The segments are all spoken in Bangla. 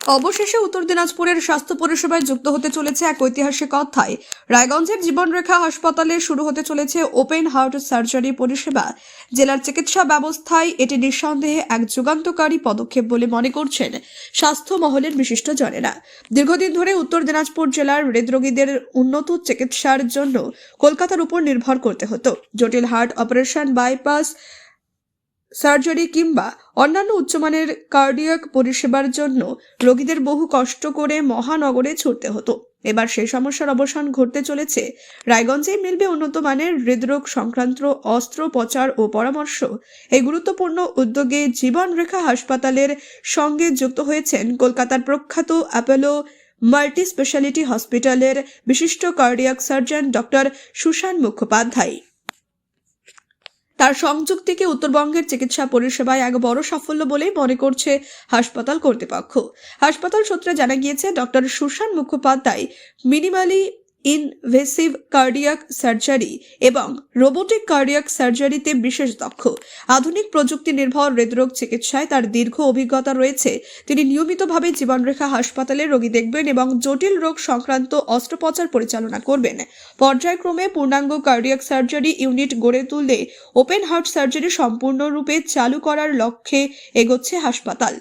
অবশেষে উত্তর দিনাজপুরের স্বাস্থ্য পরিষেবায় যুক্ত হতে চলেছে এক ঐতিহাসিক অধ্যায়। রায়গঞ্জের জীবনরেখা হাসপাতালে শুরু হতে চলেছে ওপেন হার্ট সার্জারি পরিষেবা। জেলার চিকিৎসা ব্যবস্থায় এটি নিঃসন্দেহে এক যুগান্তকারী পদক্ষেপ বলে মনে করছেন স্বাস্থ্য মহলের বিশিষ্টজনেরা। দীর্ঘদিন ধরে উত্তর দিনাজপুর জেলার হৃদরোগীদের উন্নত চিকিৎসার জন্য কলকাতার উপর নির্ভর করতে হতো। জটিল হার্ট অপারেশন, বাইপাস সার্জারি কিংবা অন্যান্য উচ্চমানের কার্ডিয়াক পরিষেবার জন্য রোগীদের বহু কষ্ট করে মহানগরে ছুটতে হতো। এবার সেই সমস্যার অবসান ঘটতে চলেছে। রায়গঞ্জে মিলবে উন্নত মানের হৃদরোগ সংক্রান্ত অস্ত্রোপচার ও পরামর্শ। এই গুরুত্বপূর্ণ উদ্যোগে জীবনরেখা হাসপাতালের সঙ্গে যুক্ত হয়েছেন কলকাতার প্রখ্যাত অ্যাপোলো মাল্টি স্পেশালিটি হসপিটালের বিশিষ্ট cardiac surgeon doctor Sushan Mukhopadhyay. তার সংযুক্তিকে উত্তরবঙ্গের চিকিৎসা পরিষেবায় এক বড় সাফল্য বলেই মনে করছে হাসপাতাল কর্তৃপক্ষ। হাসপাতাল সূত্রে জানা গিয়েছে, doctor Sushan Mukhopadhyay minimally invasive cardiac surgery এবং রোবোটিক কার্ডিয়াক সার্জারিতে বিশেষ দক্ষ। আধুনিক প্রযুক্তি নির্ভর হৃদরোগ চিকিৎসায় তার দীর্ঘ অভিজ্ঞতা রয়েছে। তিনি নিয়মিতভাবে জীবনরেখা হাসপাতালে রোগী দেখবেন এবং জটিল রোগ সংক্রান্ত অস্ত্রোপচার পরিচালনা করবেন। পর্যায়ক্রমে পূর্ণাঙ্গ কার্ডিয়াক সার্জারি ইউনিট গড়ে তুললে ওপেন হার্ট সার্জারি সম্পূর্ণরূপে চালু করার লক্ষ্যে এগোচ্ছে হাসপাতাল।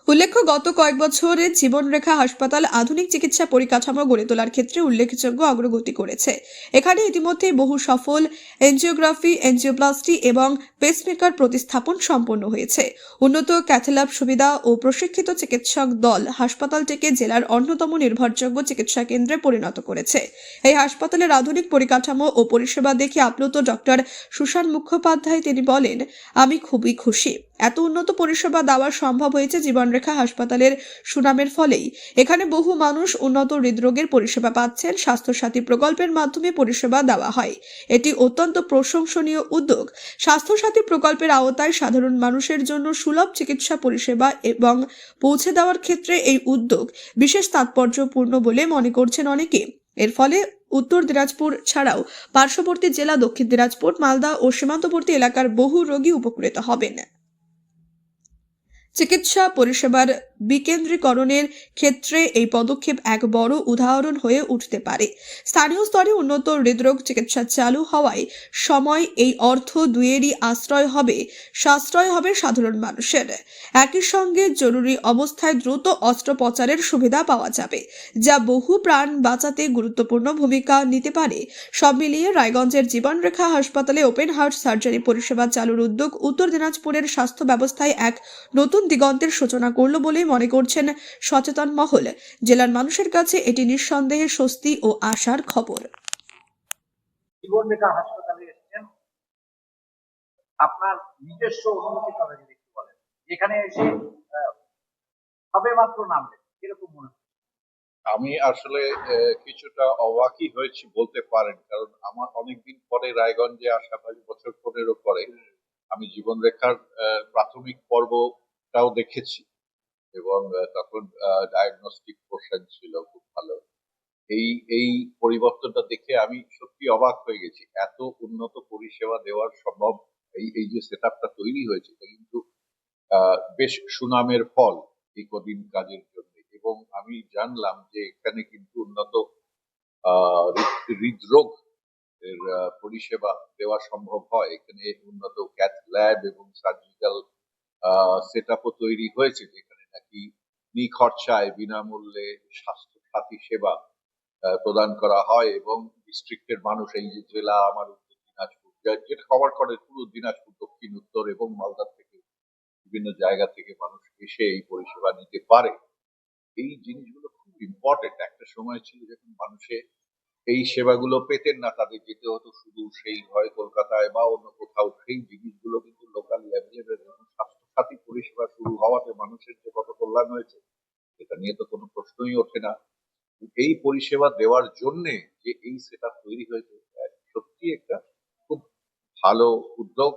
উল্লেখ্য, গত কয়েক বছরে জীবনরেখা হাসপাতাল আধুনিক চিকিৎসা পরিকাঠামো গড়ে তোলার ক্ষেত্রে উল্লেখযোগ্য অগ্রগতি করেছে। এখানে ইতিমধ্যে বহু সফল এনজিওগ্রাফি, এনজিওপ্লাস্টি এবং পেসমেকার প্রতিস্থাপন সম্পন্ন হয়েছে। উন্নত ক্যাথল্যাব সুবিধা ও প্রশিক্ষিত চিকিৎসক দল হাসপাতালটিকে জেলার অন্যতম নির্ভরযোগ্য চিকিৎসা কেন্দ্রে পরিণত করেছে। এই হাসপাতালের আধুনিক পরিকাঠামো ও পরিষেবা দেখে আপ্লুত ডক্টর সুশান মুখোপাধ্যায়। তিনি বলেন, আমি খুবই খুশি। এত উন্নত পরিষেবা দেওয়া সম্ভব হয়েছে জীবনরেখা হাসপাতালের সুনামের ফলেই। এখানে বহু মানুষ উন্নত হৃদরোগের পরিষেবা পাচ্ছেন। স্বাস্থ্যসাথী প্রকল্পের মাধ্যমে পরিষেবা দেওয়া হয়। এটি অত্যন্ত প্রশংসনীয় উদ্যোগ। স্বাস্থ্যসাথী প্রকল্পের আওতায় সাধারণ মানুষের জন্য সুলভ চিকিৎসা পরিষেবা এবং পৌঁছে দেওয়ার ক্ষেত্রে এই উদ্যোগ বিশেষ তাৎপর্যপূর্ণ বলে মনে করছেন অনেকে। এর ফলে উত্তর দিনাজপুর ছাড়াও পার্শ্ববর্তী জেলা দক্ষিণ দিনাজপুর, মালদা ও সীমান্তবর্তী এলাকার বহু রোগী উপকৃত হবেন। চিকিৎসা পরিষেবার বিকেন্দ্রীকরণের ক্ষেত্রে এই পদক্ষেপ এক বড় উদাহরণ হয়ে উঠতে পারে। স্থানীয় স্তরে উন্নত হৃদরোগ চিকিৎসা চালু হওয়ায় সময় এই অর্থ দুয়েরই সাশ্রয় হবে সাধারণ মানুষের। একই সঙ্গে জরুরি অবস্থায় দ্রুত অস্ত্রোপচারের সুবিধা পাওয়া যাবে, যা বহু প্রাণ বাঁচাতে গুরুত্বপূর্ণ ভূমিকা নিতে পারে। সব মিলিয়ে রায়গঞ্জের জীবনরেখা হাসপাতালে ওপেন হার্ট সার্জারি পরিষেবা চালুর উদ্যোগ উত্তর দিনাজপুরের স্বাস্থ্য ব্যবস্থায় এক নতুন দিগন্তের সূচনা করল বলেই মনে করছেন সচেতন মহল। জেলার মানুষের কাছে এটি নিঃসন্দেহে স্বস্তি ও আশার খবর। জীবনরেখা হাসপাতালে এসেছেন, আপনার নিজস্ব অনুভূতি কথা যদি একটু বলেন, এখানে এসে সবে মাত্র নামলেন, কিরকম মনে হচ্ছে? আমি আসলে কিছুটা অবাকই হয়েছি বলতে পারেন, কারণ আমার অনেকদিন পরে রায়গঞ্জে আসা, 5 বছর 15 পরে আমি জীবনরেখার প্রাথমিক পর্বটাও দেখেছি এবং তখন ডায়াগনস্টিক পোর্শন ছিল খুব ভালো। এই এই পরিবর্তনটা দেখে আমি সত্যি অবাক হয়ে গেছি। এত উন্নত পরিষেবা দেওয়ার সম্ভব এই যে সেটআপটা তৈরি হয়েছে, এটা কিন্তু বেশ সুনামের ফল এই কদিন কাজের জন্য। এবং আমি জানলাম যে এখানে কিন্তু উন্নত হৃদরোগ এর পরিষেবা দেওয়া সম্ভব হয়। এখানে উন্নত ক্যাথ ল্যাব এবং সার্জিক্যাল সেটআপও তৈরি হয়েছে, যেখানে নাকি নিখরচায় বিনামূল্যে স্বাস্থ্য সাথী সেবা প্রদান করা হয়। এবং ডিস্ট্রিক্টের মানুষ, এই যে জেলা আমার উত্তর দিনাজপুর, যেটা কভার করে পুরো দিনাজপুর, দক্ষিণ, উত্তর এবং মালদা থেকে বিভিন্ন জায়গা থেকে মানুষ এসে এই পরিষেবা নিতে পারে। এই জিনিসগুলো খুব ইম্পর্টেন্ট। একটা সময় ছিল যখন মানুষে এই সেবাগুলো পেতেন না, তাদের যেতে হতো শুধু সেই হয় কলকাতায় বা অন্য কোথাও। সেই জিনিসগুলো কিন্তু লোকালি অ্যাভেলেবেল এবং স্বাস্থ্যসাথী পরিষেবা শুরু হওয়াতে মানুষের যে কত কল্যাণ হয়েছে, এটা নিয়ে তো কোনো প্রশ্নই ওঠে না। এই পরিষেবা দেওয়ার জন্যে যে এই সেটআপ তৈরি হয়েছে, সত্যি একটা খুব ভালো উদ্যোগ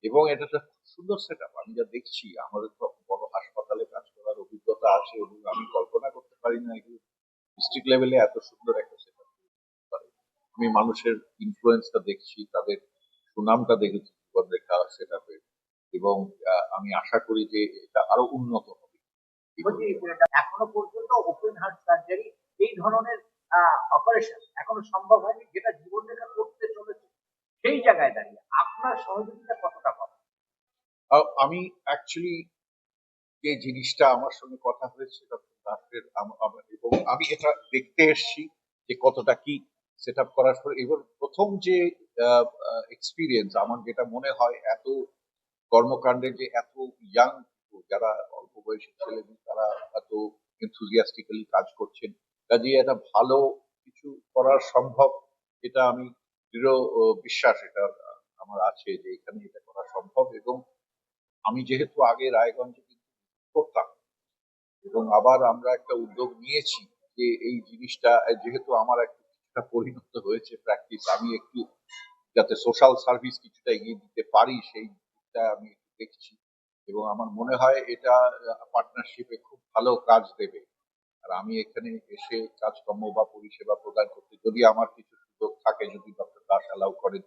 এবং এটা একটা খুব সুন্দর সেটআপ। আমি যা দেখছি, আমাদের তো বড় হাসপাতালে কাজ করার অভিজ্ঞতা আছে এবং আমি কল্পনা করতে পারি না এগুলো ডিস্ট্রিক্ট লেভেলে এত সুন্দর একটা সেটআপ পারে। আমি মানুষের ইনফ্লুয়েন্সটা দেখছি, তাদের সুনামটা দেখেছি জীবনরেখা সেটআপের। এবং আমি আশা করি যে এটা আরো উন্নত হবে। বলছি, এখনো পর্যন্ত ওপেন হার্ট সার্জারি এই ধরনের অপারেশন এখনো সম্ভব হয়নি, যেটা জীবনরেখা করতে চলেছে। সেই জায়গায় দাঁড়িয়ে আপনার সহযোগিতা কতটা পাবে? আমি অ্যাকচুয়ালি যে জিনিসটা আমার সঙ্গে কথা হয়েছে ডক্টর দাসের এবং আমি এটা দেখতে এসেছি যে কতটা কি সেট আপ করার পর এবার প্রথম যে এক্সপিরিয়েন্স আমার যেটা মনে হয় এত কর্মকাণ্ডে যে এত ইয়াং যারা অল্প বয়সী ছেলেমেয়ে তারা এত এনথুজিয়াস্টিক্যালি কাজ করছেন, কাজে একটা ভালো কিছু করা সম্ভব, এটা আমি দৃঢ় বিশ্বাস এটা আমার আছে যে এখানে এটা করা সম্ভব। এবং আমি যেহেতু আগে রায়গঞ্জে কিন্তু করতাম এবং আবার আমরা একটা উদ্যোগ নিয়েছি যে এই জিনিসটা যেহেতু আমার একটা কিছুটা পরিণত হয়েছে প্র্যাকটিস, আমি একটু যাতে সোশ্যাল সার্ভিস কিছুটা এগিয়ে দিতে পারি সেই দিকটা আমি একটু দেখছি এবং আমার মনে হয় এটা পার্টনারশিপে খুব ভালো কাজ দেবে। আর আমি এখানে এসে কাজকর্ম বা পরিষেবা প্রদান করতে যদি আমার কিছু সুযোগ থাকে, যদি ডক্টর দাস অ্যালাউ করেন,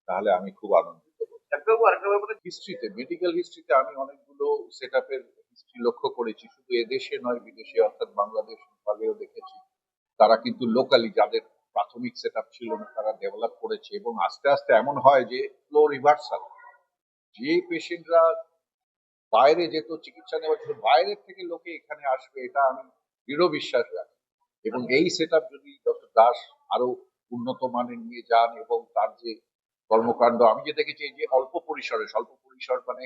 তাহলে আমি খুব আনন্দিত হব। হিস্ট্রিতে, মেডিকেল হিস্ট্রিতে আমি অনেকগুলো সেট আপের হিস্ট্রি লক্ষ্য করেছি, শুধু এদেশে নয় বিদেশে, অর্থাৎ বাংলাদেশ নেপালেও দেখেছি। তারা কিন্তু লোকালি যাদের প্রাথমিক সেট আপ ছিল না তারা ডেভেলপ করেছে এবং আস্তে আস্তে এমন হয় যে ফ্লো রিভার্সাল, যে পেশেন্টরা বাইরে যেত চিকিৎসা নেওয়ার জন্য বাইরের থেকে লোকে এখানে আসবে, এটা আমি দৃঢ় বিশ্বাস রাখি। এবং এই সেট আপ যদি ডক্টর দাস আরো উন্নত মানের নিয়ে যান এবং তার যে কর্মকাণ্ড আমি যে দেখেছি এই যে অল্প পরিসরে, স্বল্প পরিসর মানে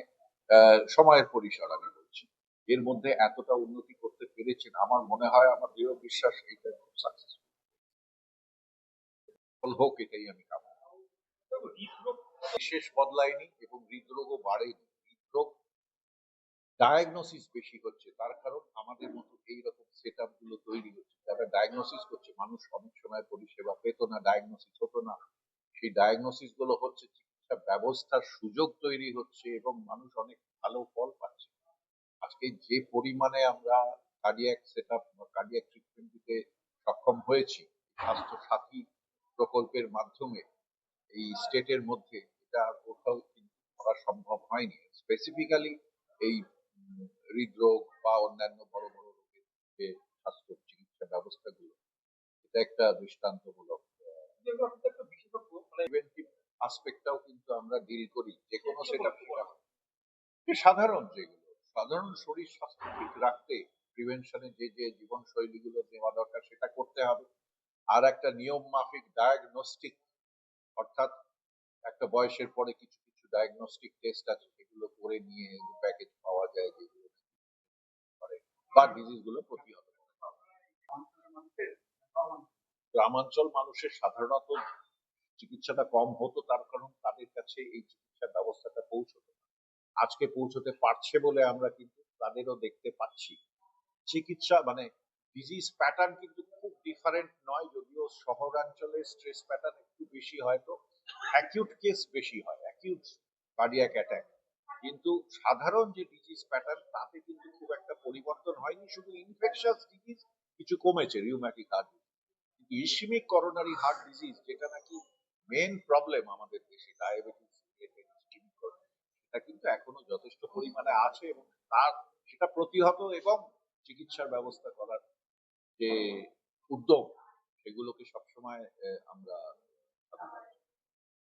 সময়ের পরিসর আমি বলছি, এর মধ্যে এতটা উন্নতি করতে পেরেছেন, আমার মনে হয়, আমার দৃঢ় বিশ্বাস এইটা খুব সাকসেসফুল হোক, এটাই আমি কামনা করি। বিশেষ বদলায়নি এবং হৃদরোগও বাড়েনি। হৃদরোগ ডায়াগনোসিস বেশি হচ্ছে, তার কারণ আমাদের মতো এইরকম সেট আপ গুলো তৈরি হচ্ছে, যারা ডায়াগনোসিস করছে। মানুষ অনেক সময় পরিষেবা পেত না, ডায়াগনোসিস হতো না, সেই ডায়াগনোসিস গুলো হচ্ছে, চিকিৎসা ব্যবস্থার সুযোগ তৈরি হচ্ছে এবং মানুষ অনেক ভালো ফল পাচ্ছে। আজকে যে পরিমাণে আমরা কার্ডিয়াক সেট আপ বা কার্ডিয়াক ট্রিটমেন্ট দিতে সক্ষম হয়েছি স্বাস্থ্য সাথী প্রকল্পের মাধ্যমে এই স্টেটের মধ্যে, এটা আর কোথাও কিন্তু করা সম্ভব হয়নি। স্পেসিফিক্যালি এই হৃদরোগ বা অন্যান্য বড় বড় রোগের যে স্বাস্থ্য চিকিৎসা ব্যবস্থাগুলো, এটা একটা দৃষ্টান্তমূলক। প্রিভেন্টিভ আসপেক্টটাও কিন্তু আমরা ডিল করি যে কোনো সেটা সাধারণ, যেগুলো সাধারণ শরীর স্বাস্থ্য ঠিক রাখতে প্রিভেনশনে যে যে জীবন শৈলীগুলো নেওয়া দরকার সেটা করতে হবে। আর একটা নিয়ম মাফিক ডায়াগনস্টিক, অর্থাৎ একটা বয়সের পরে কিছু কিছু ডায়াগনস্টিক টেস্ট আছে সেগুলো করে নিয়ে প্যাকেজ পাওয়া যায় যেগুলো করে বা ডিজিজ গুলো প্রতিহত করে। গ্রামাঞ্চল মানুষের সাধারণত চিকিৎসাটা কম হতো, তার কারণ তাদের কাছে এই চিকিৎসা ব্যবস্থাটা পৌঁছতো না। আজকে পৌঁছতে পারছে বলে আমরা কিন্তু তাদেরও দেখতে পাচ্ছি। চিকিৎসা মানে ডিজিজ প্যাটার্ন কিন্তু খুব ডিফারেন্ট নয়, যদিও শহরাঞ্চলে স্ট্রেস প্যাটার্ন একটু বেশি হয়, তো অ্যাকিউট কেস বেশি হয়, অ্যাকিউট কার্ডিয়াক অ্যাটাক। কিন্তু সাধারণ যে ডিজিজ প্যাটার্ন তাতে কিন্তু খুব একটা পরিবর্তন হয়নি, শুধু ইনফেকশাস ডিজিজ কিছু কমেছে, রিউম্যাটিক হার্ট ডিজিজ। কিন্তু ইসিমিক করোনারি হার্ট ডিজিজ, যেটা নাকি মেন প্রবলেম আমাদের দেশে, ডায়াবেটিস রিলেটেড ইসিমিক করোনারি, সেটা কিন্তু এখনো যথেষ্ট পরিমাণে আছে এবং তার সেটা প্রতিহত এবং চিকিৎসার ব্যবস্থা করার যে উদ্যোগ সেগুলোকে সবসময় আমরা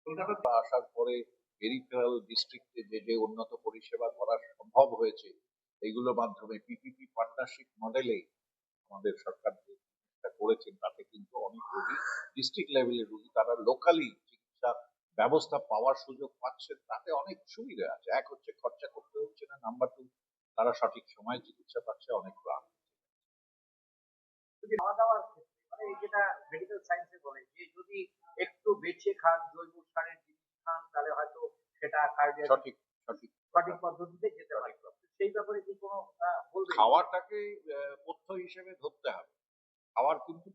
কলকাতা আসার পরে পেরিফেরাল ডিস্ট্রিক্টে যে যে উন্নত পরিষেবা করা সম্ভব হয়েছে, এইগুলোর মাধ্যমে পিপিপি পার্টনারশিপ মডেলে আমাদের সরকার যে চেষ্টা করেছেন তাতে কিন্তু অনেক রোগী, ডিস্ট্রিক্ট লেভেলের রোগী, তারা লোকালি চিকিৎসা ব্যবস্থা পাওয়ার সুযোগ পাচ্ছেন, তাতে অনেক সুবিধা আছে। এক হচ্ছে খরচা করতে হচ্ছে না, নাম্বার টু তারা সঠিক সময়ে চিকিৎসা পাচ্ছে, অনেক প্রাণ। যদি খাওয়া দাওয়ার ক্ষেত্রে, মানে এই যেটা মেডিকেল সায়েন্সে বলে যে যদি একটু বেঁচে খান, জৈব সারের জিনিস খান, তাহলে হয়তো সেটা কার্ডিয়াক সঠিক সঠিক সঠিক পদ্ধতিতে যেতে পারে। সেই ব্যাপারে কি কোনো বলবেন? খাওয়াটাকে পথ্য হিসেবে ধরতে হবে। খাওয়ার কিন্তু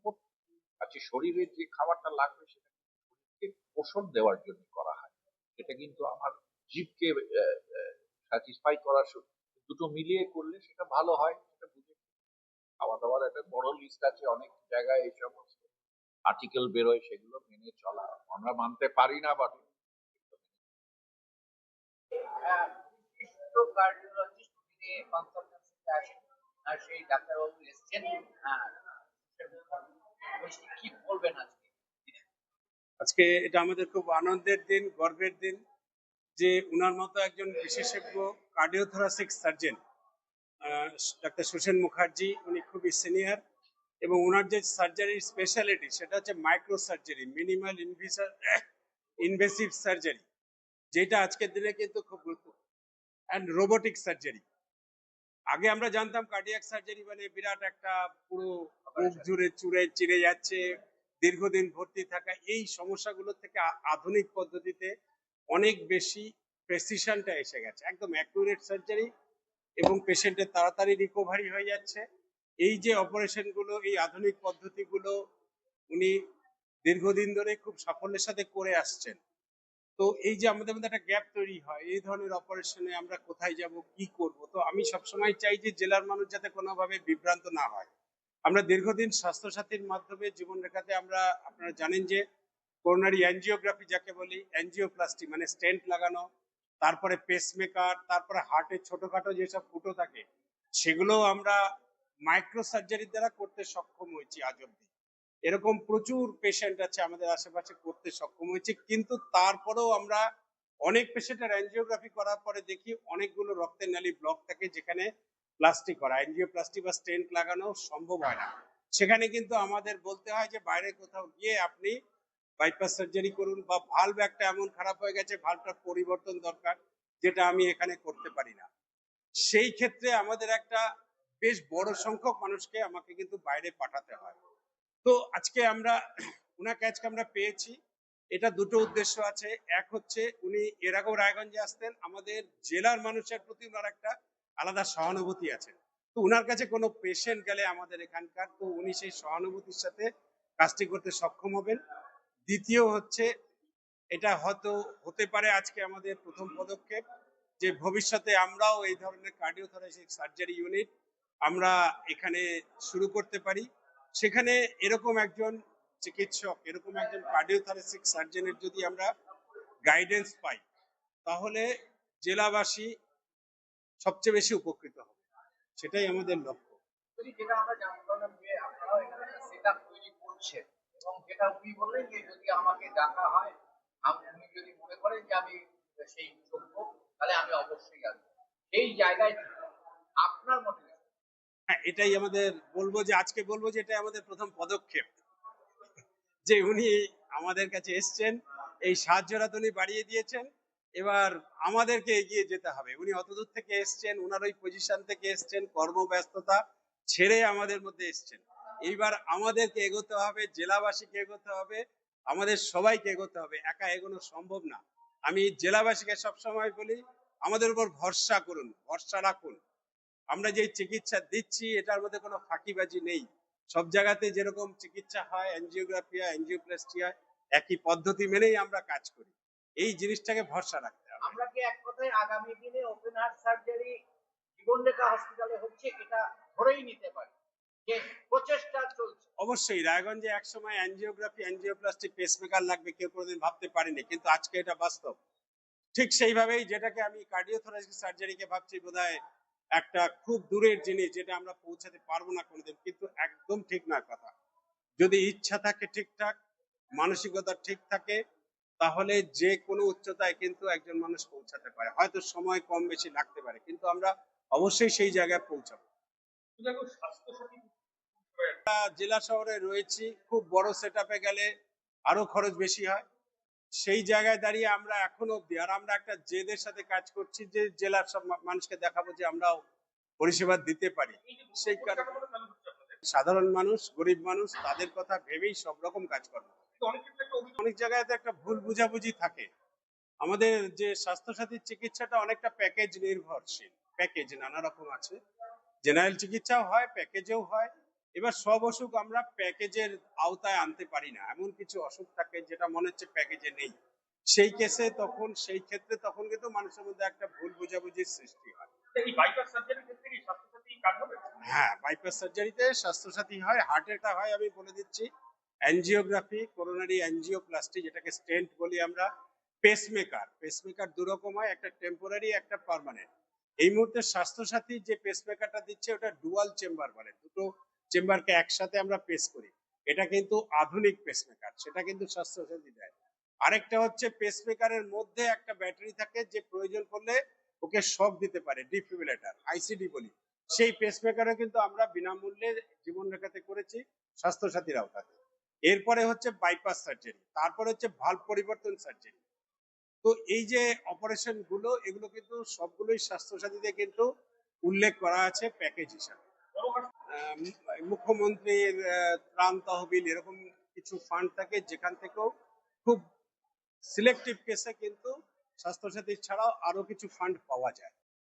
আচ্ছা, শরীরের যে খাবারটা লাগবে সেটা কিন্তু শরীরকে পোষণ দেওয়ার জন্য করা হয়। সেটা কিন্তু আমার জীবকে স্যাটিসফাই করার দুটো মিলিয়ে করলে সেটা ভালো হয়, সেটা বুঝে। খাওয়া দাওয়ার একটা বড় লিস্ট আছে, অনেক জায়গায় এই সমস্ত আর্টিকেল বেরোয়, সেগুলো মেনে চলা আমরা মানতে পারি না, বাট আহ, বিশিষ্ট কার্ডিওলজিস্ট তিনি কনসালটেন্সিতে আসেন আর সেই ডাক্তারবাবু এসছেন। আর বলছি, কি বলবেন আজকে? আজকে এটা আমাদের খুব আনন্দের দিন, গর্বের দিন যে উনার মতো একজন বিশেষজ্ঞ cardiothoracic surgeon doctor Susena Mukherjee, উনি খুবই সিনিয়র এবং ওনার যে সার্জারির স্পেশালিটি সেটা হচ্ছে micro surgery, minimal invasive surgery, যেটা আজকের দিনে কিন্তু খুব গুরুত্বপূর্ণ, অ্যান্ড রোবোটিক সার্জারি। আগে আমরা জানতাম কার্ডিয়াক সার্জারি মানে বিরাট একটা পুরো বুক জুড়ে চুড়ে চিড়ে যাচ্ছে, দীর্ঘদিন ভর্তি থাকা। এই সমস্যাগুলো থেকে আধুনিক পদ্ধতিতে অনেক বেশি প্রেসিশনটা এসে গেছে, একদম অ্যাকুরেট সার্জারি এবং পেশেন্টের তাড়াতাড়ি রিকভারি হয়ে যাচ্ছে। এই যে অপারেশন গুলো, এই আধুনিক পদ্ধতিগুলো উনি দীর্ঘদিন ধরে খুব সাফল্যের সাথে করে আসছেন। তো এই যে আমাদের মধ্যে একটা গ্যাপ তৈরি হয় এই ধরনের অপারেশনে, আমরা কোথায় যাব, কি করব, তো আমি সবসময় চাই যে জেলার মানুষ যাতে কোনোভাবে বিভ্রান্ত না হয়। আমরা দীর্ঘদিন স্বাস্থ্যসাথীর মাধ্যমে জীবনরেখাতে আমরা, আপনারা জানেন যে করোনারি অ্যাঞ্জিওগ্রাফি যাকে বলি, অ্যাঞ্জিওপ্লাস্টি মানে স্টেন্ট লাগানো, তারপরে পেসমেকার, তারপরে হার্টের ছোটখাটো যেসব ফুটো থাকে সেগুলো আমরা মাইক্রো সার্জারির দ্বারা করতে সক্ষম হয়েছি আজ অব্দি। এরকম প্রচুর পেশেন্ট আছে আমাদের আশেপাশে, করতে সক্ষম হয়েছে। কিন্তু তারপরেও আমরা অনেক পেশেন্টের অ্যাঞ্জিওগ্রাফি করার পরে দেখি অনেকগুলো রক্তের নালী ব্লক থাকে, যেখানে প্লাস্টিক করা, অ্যাঞ্জিওপ্লাস্টি বা স্টেন্ট লাগানো সম্ভব হয় না। সেখানে কিন্তু আমাদের বলতে হয় যে বাইরে কোথাও গিয়ে আপনি বাইপাস সার্জারি করুন, বা ভালভ একটা এমন খারাপ হয়ে গেছে, ভালভটার পরিবর্তন দরকার, যেটা আমি এখানে করতে পারি না। সেই ক্ষেত্রে আমাদের একটা বেশ বড় সংখ্যক মানুষকে আমাকে কিন্তু বাইরে পাঠাতে হয়। তো আজকে আমরা উনাকে আজকে আমরা পেয়েছি, এটা দুটো উদ্দেশ্য আছে। এক হচ্ছে উনি এর আগেও রায়গঞ্জে আসতেন, আমাদের জেলার মানুষের প্রতি ওনার একটা আলাদা সহানুভূতি আছে। তো উনার কাছে কোনো পেশেন্ট গেলে আমাদের এখানকার, তো উনি সেই সহানুভূতির সাথে কাজটি করতে সক্ষম হবেন। দ্বিতীয় হচ্ছে, এটা হয়তো হতে পারে আজকে আমাদের প্রথম পদক্ষেপ, যে ভবিষ্যতে আমরাও এই ধরনের কার্ডিওথোরাসিক সার্জারি ইউনিট আমরা এখানে শুরু করতে পারি। সেখানে এরকম একজন চিকিৎসক, এরকম একজন কার্ডিওথোরাসিক সার্জনের যদি আমরা গাইডেন্স পাই, তাহলে জেলাবাসী সবচেয়ে বেশি উপকৃত হবে। সেটাই আমাদের লক্ষ্য। যদি যেটা আমরা জানতে পারলাম যে আপনারাও এখানে একটা সেটআপ তৈরি করছেন, এবং যেটা উনি বললেন যে যদি আমাকে ডাকা হয়, উনি যদি মনে করেন যে আমি সেই যোগ্য, তাহলে আমি অবশ্যই আসবো। এই জায়গায় আপনার মতে হ্যাঁ, এটাই আমাদের বলবো, যে আজকে বলবো যে এটা আমাদের প্রথম পদক্ষেপ, যে উনি আমাদের কাছে এসছেন, এই সাহায্যটা উনি বাড়িয়ে দিয়েছেন। এবার আমাদেরকে এগিয়ে যেতে হবে। উনি অতদূর থেকে এসছেন, ওনার ওই পজিশন থেকে এসছেন, কর্মব্যস্ততা ছেড়ে আমাদের মধ্যে এসছেন। এইবার আমাদেরকে এগোতে হবে, জেলাবাসীকে এগোতে হবে, আমাদের সবাইকে এগোতে হবে। একা এগোনো সম্ভব না। আমি জেলাবাসীকে সবসময় বলি, আমাদের উপর ভরসা করুন, ভরসা রাখুন। আমরা যে চিকিৎসা দিচ্ছি এটার মধ্যে কোনো ফাঁকিবাজি নেই। সব জায়গাতে যেরকম চিকিৎসা হয়, অ্যাঞ্জিওগ্রাফি হয়, অ্যাঞ্জিওপ্লাস্টি হয়, একই পদ্ধতি মেনেই আমরা কাজ করি। এই জিনিসটাকে ভরসা রাখতে হবে। আমরা কি এক কথায় আগামী দিনে ওপেন হার্ট সার্জারি জীবনরেখা হসপিটালে হচ্ছে, এটা ধরেই নিতে পারি যে প্রচেষ্টা চলছে? অবশ্যই রায়গঞ্জে একসময় অ্যাঞ্জিওগ্রাফি, অ্যাঞ্জিওপ্লাস্টি, পেসমেকার লাগবে কেউ কোনোদিন ভাবতে পারেনি, কিন্তু আজকে এটা বাস্তব। ঠিক সেইভাবেই যেটাকে আমি কার্ডিওথোরাসিক সার্জারিকে ভাবছি বোধহয় একটা খুব দূরের জিনিস, যেটা আমরা পৌঁছাতে পারবো না কোনোদিন, কিন্তু একদম ঠিক না কথা। যদি ইচ্ছা থাকে ঠিকঠাক, মানসিকতা ঠিক থাকে, তাহলে যে কোনো উচ্চতায় কিন্তু একজন মানুষ পৌঁছাতে পারে। হয়তো সময় কম বেশি লাগতে পারে, কিন্তু আমরা অবশ্যই সেই জায়গায় পৌঁছাবো। জেলা শহরে রয়েছি, খুব বড় সেট আপে গেলে আরো খরচ বেশি হয়। সেই জায়গায় দাঁড়িয়ে আমরা এখনো অব্দি, আর আমরা একটা জেদের সাথে কাজ করছি যে জেলার সব মানুষকে দেখাবো যে আমরাও পরিষেবা দিতে পারি। সেই কারণে সাধারণ মানুষ, গরিব মানুষ, তাদের কথা ভেবেই সব রকম কাজ করবো। অনেক জায়গায় তো একটা ভুল বুঝাবুঝি থাকে। আমাদের যে স্বাস্থ্যসাথীর চিকিৎসাটা অনেকটা প্যাকেজ নির্ভরশীল, প্যাকেজ নানা রকম আছে, জেনারেল চিকিৎসাও হয়, প্যাকেজেও হয়। এবার সব অসুখ আমরা প্যাকেজের আওতায় আনতে পারি না। এমন কিছু অসুখ থাকে যেটা মনে হচ্ছে প্যাকেজে নেই, সেই কেসে তখন, সেই ক্ষেত্রে তখন কিন্তু মানুষের মধ্যে একটা ভুল বোঝাবুঝির সৃষ্টি হয়। হ্যাঁ, বাইপাস সার্জারিতে স্বাস্থ্যসাথী হয়, হার্টেরটা হয় আমি বলে দিচ্ছি, অ্যাঞ্জিওগ্রাফি, করোনারি অ্যাঞ্জিওপ্লাস্টি যেটাকে স্টেন্ট বলি আমরা, পেসমেকার। পেসমেকার দু রকম হয়, একটা টেম্পোরারি, একটা পার্মানেন্ট। এই মুহূর্তে স্বাস্থ্যসাথী যে পেসমেকারটা দিচ্ছে ওটা ডুয়াল চেম্বার বলে, দুটো চেম্বারকে একসাথে আমরা পেস করি। এটা কিন্তু আধুনিক পেসমেকার, সেটা কিন্তু স্বাস্থ্যসাথী দেয়। আরেকটা হচ্ছে পেসমেকারের মধ্যে একটা ব্যাটারি থাকে, যে প্রয়োজন পড়লে ওকে শক দিতে পারে, ডিফিব্রিলেটর আইসিডি বলি। সেই পেসমেকারও কিন্তু আমরা বিনামূল্যে জীবন রেখাতে করেছি স্বাস্থ্যসাথীর আওতাতে। এরপরে হচ্ছে বাইপাস সার্জারি, তারপরে হচ্ছে ভাল্ব পরিবর্তন সার্জারি। তো এই যে অপারেশন গুলো, এগুলো কিন্তু সবগুলোই স্বাস্থ্যসাথীতে কিন্তু উল্লেখ করা আছে প্যাকেজ হিসাবে। মুখ্যমন্ত্রীর ত্রাণ তহবিল এরকম কিছু ফান্ড থাকে, যেখান থেকেও খুব সিলেক্টিভ কেসে কিন্তু স্বাস্থ্যসাথী ছাড়াও আরো কিছু ফান্ড পাওয়া যায়।